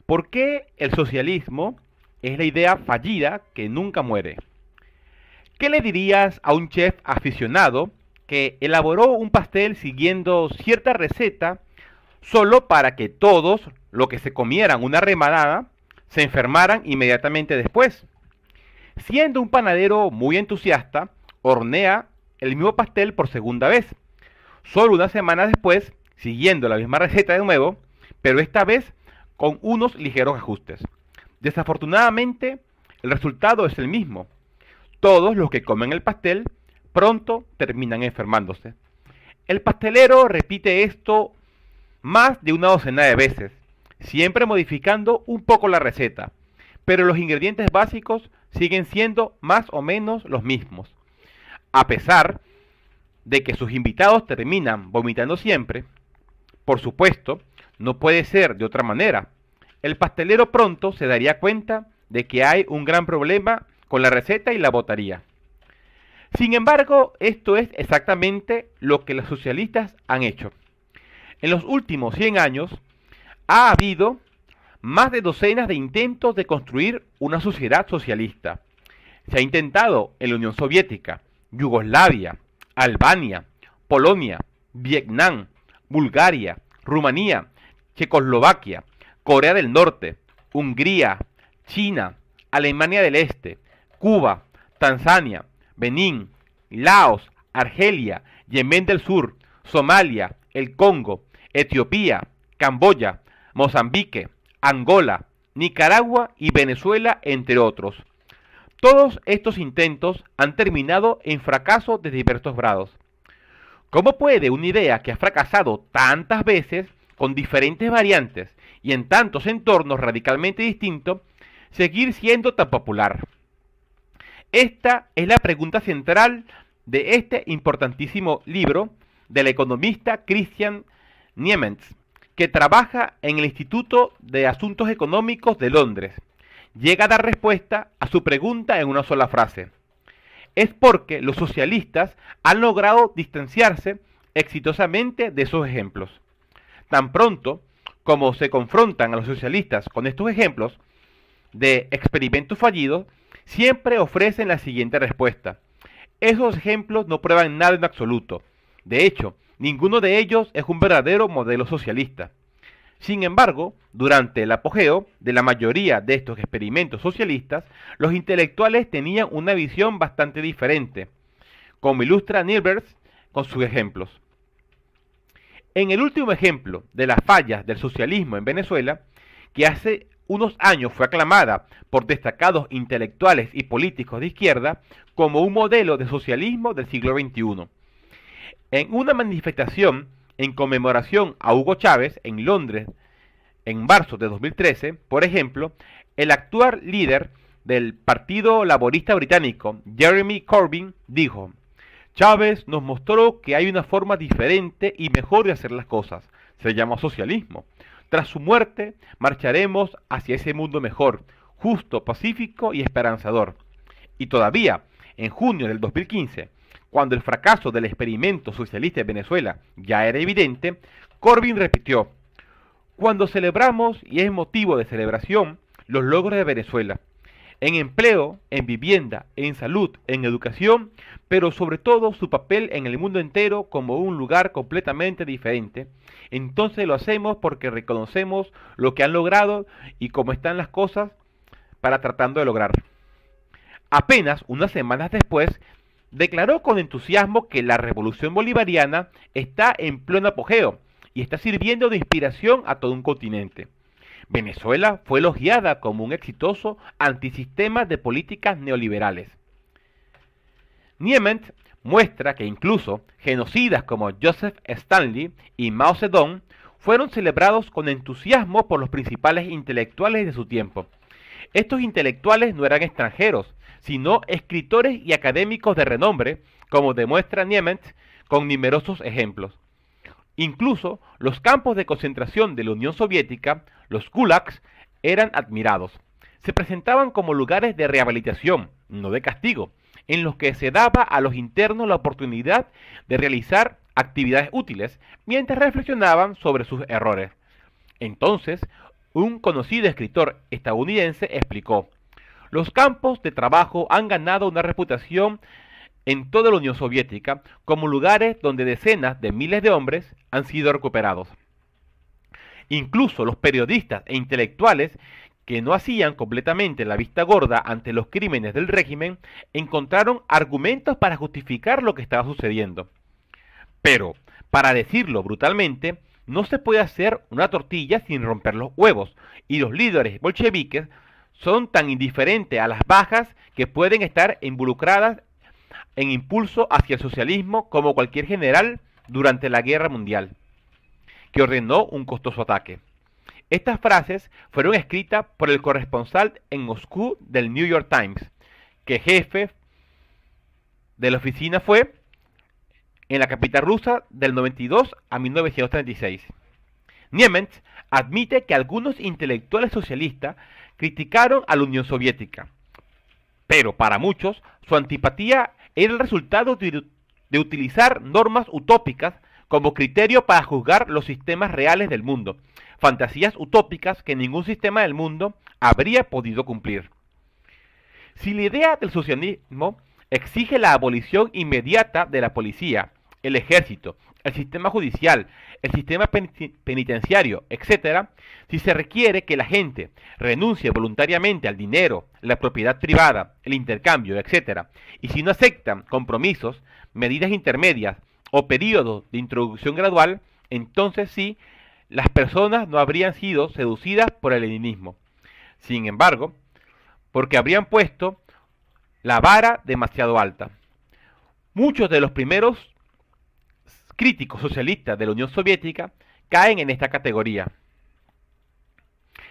¿Por qué el socialismo es la idea fallida que nunca muere? ¿Qué le dirías a un chef aficionado que elaboró un pastel siguiendo cierta receta solo para que todos los que se comieran una rebanada se enfermaran inmediatamente después? Siendo un panadero muy entusiasta, hornea el mismo pastel por segunda vez, solo una semana después, siguiendo la misma receta de nuevo, pero esta vez con unos ligeros ajustes. Desafortunadamente, el resultado es el mismo. Todos los que comen el pastel pronto terminan enfermándose. El pastelero repite esto más de una docena de veces, siempre modificando un poco la receta, pero los ingredientes básicos siguen siendo más o menos los mismos. A pesar de que sus invitados terminan vomitando siempre, por supuesto, no puede ser de otra manera. El pastelero pronto se daría cuenta de que hay un gran problema con la receta y la botaría. Sin embargo, esto es exactamente lo que los socialistas han hecho. En los últimos 100 años ha habido más de docenas de intentos de construir una sociedad socialista. Se ha intentado en la Unión Soviética, Yugoslavia, Albania, Polonia, Vietnam, Bulgaria, Rumanía, Checoslovaquia, Corea del Norte, Hungría, China, Alemania del Este, Cuba, Tanzania, Benín, Laos, Argelia, Yemen del Sur, Somalia, el Congo, Etiopía, Camboya, Mozambique, Angola, Nicaragua y Venezuela, entre otros. Todos estos intentos han terminado en fracaso de diversos grados. ¿Cómo puede una idea que ha fracasado tantas veces, con diferentes variantes y en tantos entornos radicalmente distintos, seguir siendo tan popular? Esta es la pregunta central de este importantísimo libro del economista Christian Niemans, que trabaja en el Instituto de Asuntos Económicos de Londres. Llega a dar respuesta a su pregunta en una sola frase. Es porque los socialistas han logrado distanciarse exitosamente de esos ejemplos. Tan pronto como se confrontan a los socialistas con estos ejemplos de experimentos fallidos, siempre ofrecen la siguiente respuesta. Esos ejemplos no prueban nada en absoluto. De hecho, ninguno de ellos es un verdadero modelo socialista. Sin embargo, durante el apogeo de la mayoría de estos experimentos socialistas, los intelectuales tenían una visión bastante diferente, como ilustra Nilbers con sus ejemplos. En el último ejemplo de las fallas del socialismo en Venezuela, que hace unos años fue aclamada por destacados intelectuales y políticos de izquierda como un modelo de socialismo del siglo XXI. En una manifestación en conmemoración a Hugo Chávez en Londres en marzo de 2013, por ejemplo, el actual líder del Partido Laborista Británico, Jeremy Corbyn, dijo: Chávez nos mostró que hay una forma diferente y mejor de hacer las cosas. Se llama socialismo. Tras su muerte, marcharemos hacia ese mundo mejor, justo, pacífico y esperanzador. Y todavía, en junio del 2015, cuando el fracaso del experimento socialista en Venezuela ya era evidente, Corbyn repitió: cuando celebramos, y es motivo de celebración, los logros de Venezuela, en empleo, en vivienda, en salud, en educación, pero sobre todo su papel en el mundo entero como un lugar completamente diferente, entonces lo hacemos porque reconocemos lo que han logrado y cómo están las cosas para tratando de lograr. Apenas unas semanas después, declaró con entusiasmo que la revolución bolivariana está en pleno apogeo y está sirviendo de inspiración a todo un continente. Venezuela fue elogiada como un exitoso antisistema de políticas neoliberales. Niemans muestra que incluso genocidas como Joseph Stalin y Mao Zedong fueron celebrados con entusiasmo por los principales intelectuales de su tiempo. Estos intelectuales no eran extranjeros, sino escritores y académicos de renombre, como demuestra Niemans con numerosos ejemplos. Incluso los campos de concentración de la Unión Soviética, los gulags, eran admirados. Se presentaban como lugares de rehabilitación, no de castigo, en los que se daba a los internos la oportunidad de realizar actividades útiles mientras reflexionaban sobre sus errores. Entonces, Un conocido escritor estadounidense explicó: los campos de trabajo han ganado una reputación en toda la Unión Soviética como lugares donde decenas de miles de hombres han sido recuperados. Incluso los periodistas e intelectuales que no hacían completamente la vista gorda ante los crímenes del régimen encontraron argumentos para justificar lo que estaba sucediendo. Pero, para decirlo brutalmente, no se puede hacer una tortilla sin romper los huevos, y los líderes bolcheviques son tan indiferentes a las bajas que pueden estar involucradas en impulso hacia el socialismo como cualquier general durante la Guerra Mundial, que ordenó un costoso ataque. Estas frases fueron escritas por el corresponsal en Moscú del New York Times, que jefe de la oficina fue en la capital rusa del 92 a 1936. Niemetz admite que algunos intelectuales socialistas criticaron a la Unión Soviética, pero para muchos su antipatía era el resultado de utilizar normas utópicas como criterio para juzgar los sistemas reales del mundo, fantasías utópicas que ningún sistema del mundo habría podido cumplir. Si la idea del socialismo exige la abolición inmediata de la policía, el ejército, el sistema judicial, el sistema penitenciario, etc., si se requiere que la gente renuncie voluntariamente al dinero, la propiedad privada, el intercambio, etc., y si no aceptan compromisos, medidas intermedias o periodos de introducción gradual, entonces sí, las personas no habrían sido seducidas por el leninismo. Sin embargo, porque habrían puesto la vara demasiado alta. Muchos de los primeros críticos socialistas de la Unión Soviética caen en esta categoría.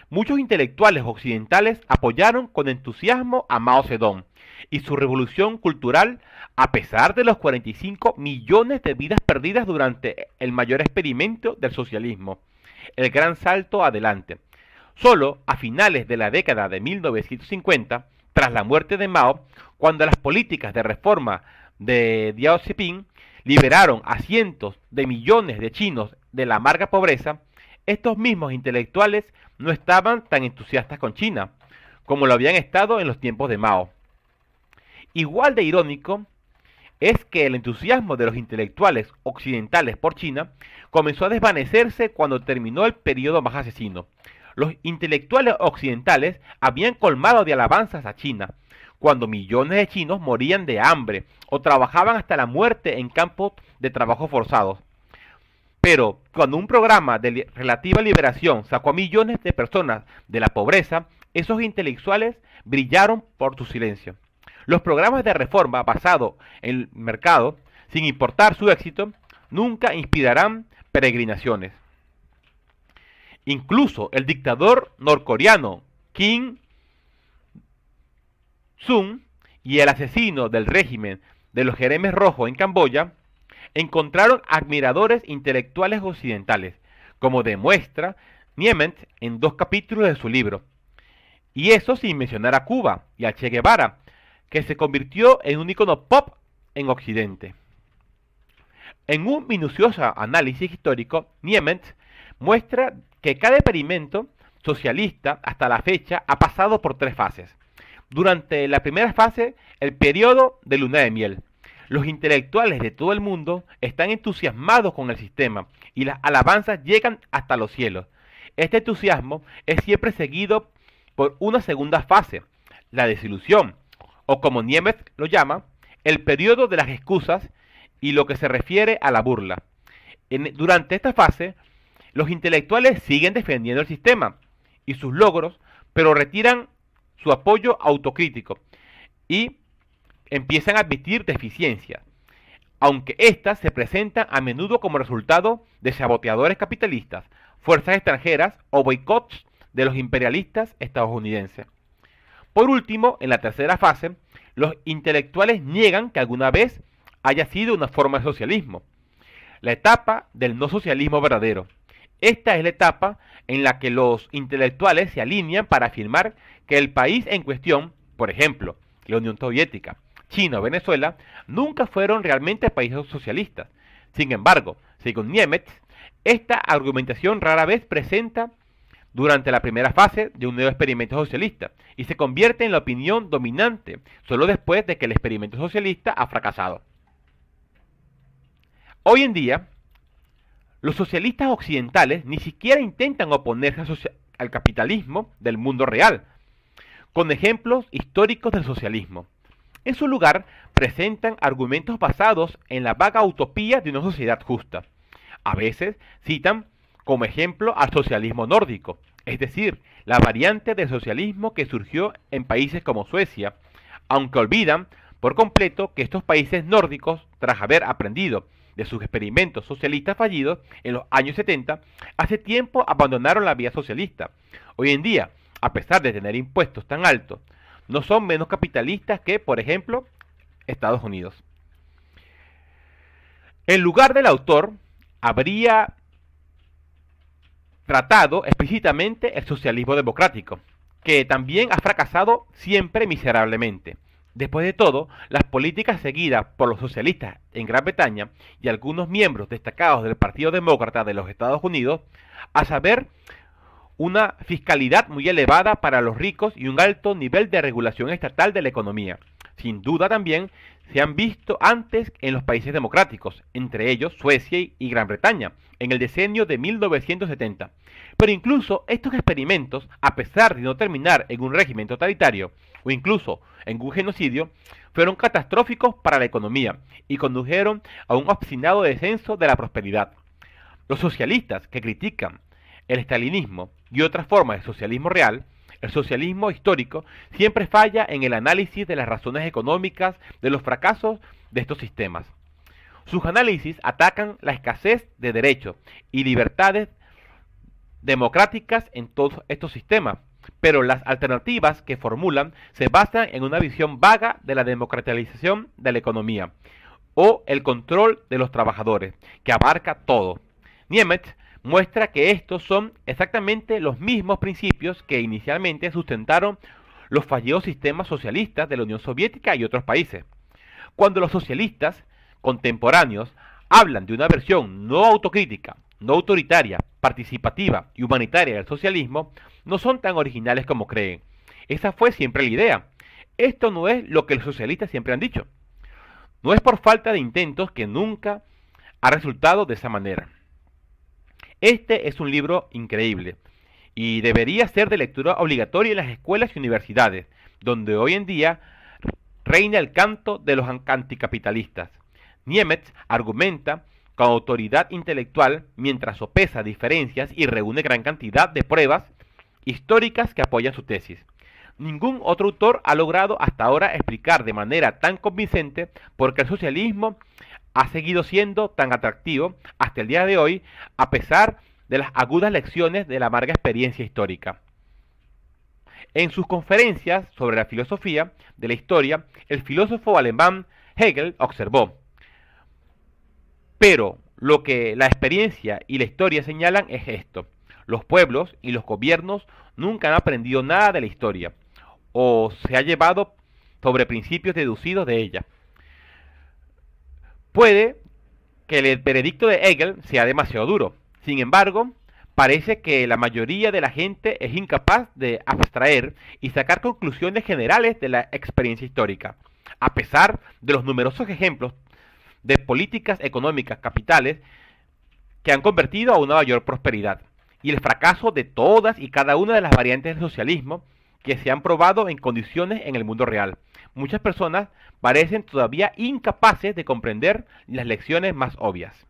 Muchos intelectuales occidentales apoyaron con entusiasmo a Mao Zedong y su revolución cultural a pesar de los 45 millones de vidas perdidas durante el mayor experimento del socialismo, el gran salto adelante. Solo a finales de la década de 1950, tras la muerte de Mao, cuando las políticas de reforma de Deng Xiaoping liberaron a cientos de millones de chinos de la amarga pobreza, estos mismos intelectuales no estaban tan entusiastas con China, como lo habían estado en los tiempos de Mao. Igual de irónico es que el entusiasmo de los intelectuales occidentales por China comenzó a desvanecerse cuando terminó el periodo más asesino. Los intelectuales occidentales habían colmado de alabanzas a China, cuando millones de chinos morían de hambre o trabajaban hasta la muerte en campos de trabajo forzados. Pero cuando un programa de relativa liberación sacó a millones de personas de la pobreza, esos intelectuales brillaron por su silencio. Los programas de reforma basados en el mercado, sin importar su éxito, nunca inspirarán peregrinaciones. Incluso el dictador norcoreano Kim Jong-un y el asesino del régimen de los Jeremes Rojos en Camboya encontraron admiradores intelectuales occidentales, como demuestra Niemetz en 2 capítulos de su libro. Y eso sin mencionar a Cuba y a Che Guevara, que se convirtió en un icono pop en Occidente. En un minucioso análisis histórico, Niemetz muestra que cada experimento socialista hasta la fecha ha pasado por 3 fases. Durante la primera fase, el periodo de luna de miel. Los intelectuales de todo el mundo están entusiasmados con el sistema y las alabanzas llegan hasta los cielos. Este entusiasmo es siempre seguido por una segunda fase, la desilusión, o como Niemetz lo llama, el periodo de las excusas y lo que se refiere a la burla. Durante esta fase, los intelectuales siguen defendiendo el sistema y sus logros, pero retiran su apoyo autocrítico y empiezan a admitir deficiencias, aunque éstas se presentan a menudo como resultado de saboteadores capitalistas, fuerzas extranjeras o boicots de los imperialistas estadounidenses. Por último, en la tercera fase, los intelectuales niegan que alguna vez haya sido una forma de socialismo, la etapa del no socialismo verdadero. Esta es la etapa en la que los intelectuales se alinean para afirmar que el país en cuestión, por ejemplo, la Unión Soviética, China o Venezuela, nunca fueron realmente países socialistas. Sin embargo, según Niemetz, esta argumentación rara vez presenta durante la primera fase de un nuevo experimento socialista y se convierte en la opinión dominante solo después de que el experimento socialista ha fracasado. Hoy en día, los socialistas occidentales ni siquiera intentan oponerse al capitalismo del mundo real, con ejemplos históricos del socialismo. En su lugar, presentan argumentos basados en la vaga utopía de una sociedad justa. A veces citan como ejemplo al socialismo nórdico, es decir, la variante del socialismo que surgió en países como Suecia, aunque olvidan por completo que estos países nórdicos, tras haber aprendido de sus experimentos socialistas fallidos en los años 70, hace tiempo abandonaron la vía socialista. Hoy en día, a pesar de tener impuestos tan altos, no son menos capitalistas que, por ejemplo, Estados Unidos. En lugar del autor, habría tratado explícitamente el socialismo democrático, que también ha fracasado siempre miserablemente. Después de todo, las políticas seguidas por los socialistas en Gran Bretaña y algunos miembros destacados del Partido Demócrata de los Estados Unidos, a saber, una fiscalidad muy elevada para los ricos y un alto nivel de regulación estatal de la economía. Sin duda también se han visto antes en los países democráticos, entre ellos Suecia y Gran Bretaña, en el decenio de 1970. Pero incluso estos experimentos, a pesar de no terminar en un régimen totalitario o incluso en un genocidio, fueron catastróficos para la economía y condujeron a un obstinado descenso de la prosperidad. Los socialistas que critican el estalinismo y otras formas de socialismo real, el socialismo histórico, siempre falla en el análisis de las razones económicas de los fracasos de estos sistemas. Sus análisis atacan la escasez de derechos y libertades democráticas en todos estos sistemas, pero las alternativas que formulan se basan en una visión vaga de la democratización de la economía o el control de los trabajadores, que abarca todo. Niemetz muestra que estos son exactamente los mismos principios que inicialmente sustentaron los fallidos sistemas socialistas de la Unión Soviética y otros países. Cuando los socialistas contemporáneos hablan de una versión no autocrítica, no autoritaria, participativa y humanitaria del socialismo, no son tan originales como creen. Esa fue siempre la idea. Esto no es lo que los socialistas siempre han dicho. No es por falta de intentos que nunca ha resultado de esa manera. Este es un libro increíble y debería ser de lectura obligatoria en las escuelas y universidades, donde hoy en día reina el canto de los anticapitalistas. Niemetz argumenta con autoridad intelectual mientras sopesa diferencias y reúne gran cantidad de pruebas históricas que apoyan su tesis. Ningún otro autor ha logrado hasta ahora explicar de manera tan convincente por qué el socialismo ha seguido siendo tan atractivo hasta el día de hoy, a pesar de las agudas lecciones de la amarga experiencia histórica. En sus conferencias sobre la filosofía de la historia, el filósofo alemán Hegel observó: pero lo que la experiencia y la historia señalan es esto: los pueblos y los gobiernos nunca han aprendido nada de la historia, o se ha llevado sobre principios deducidos de ella. Puede que el veredicto de Hegel sea demasiado duro. Sin embargo, parece que la mayoría de la gente es incapaz de abstraer y sacar conclusiones generales de la experiencia histórica, a pesar de los numerosos ejemplos de políticas económicas capitales que han convertido a una mayor prosperidad, y el fracaso de todas y cada una de las variantes del socialismo que se han probado en condiciones en el mundo real. Muchas personas parecen todavía incapaces de comprender las lecciones más obvias.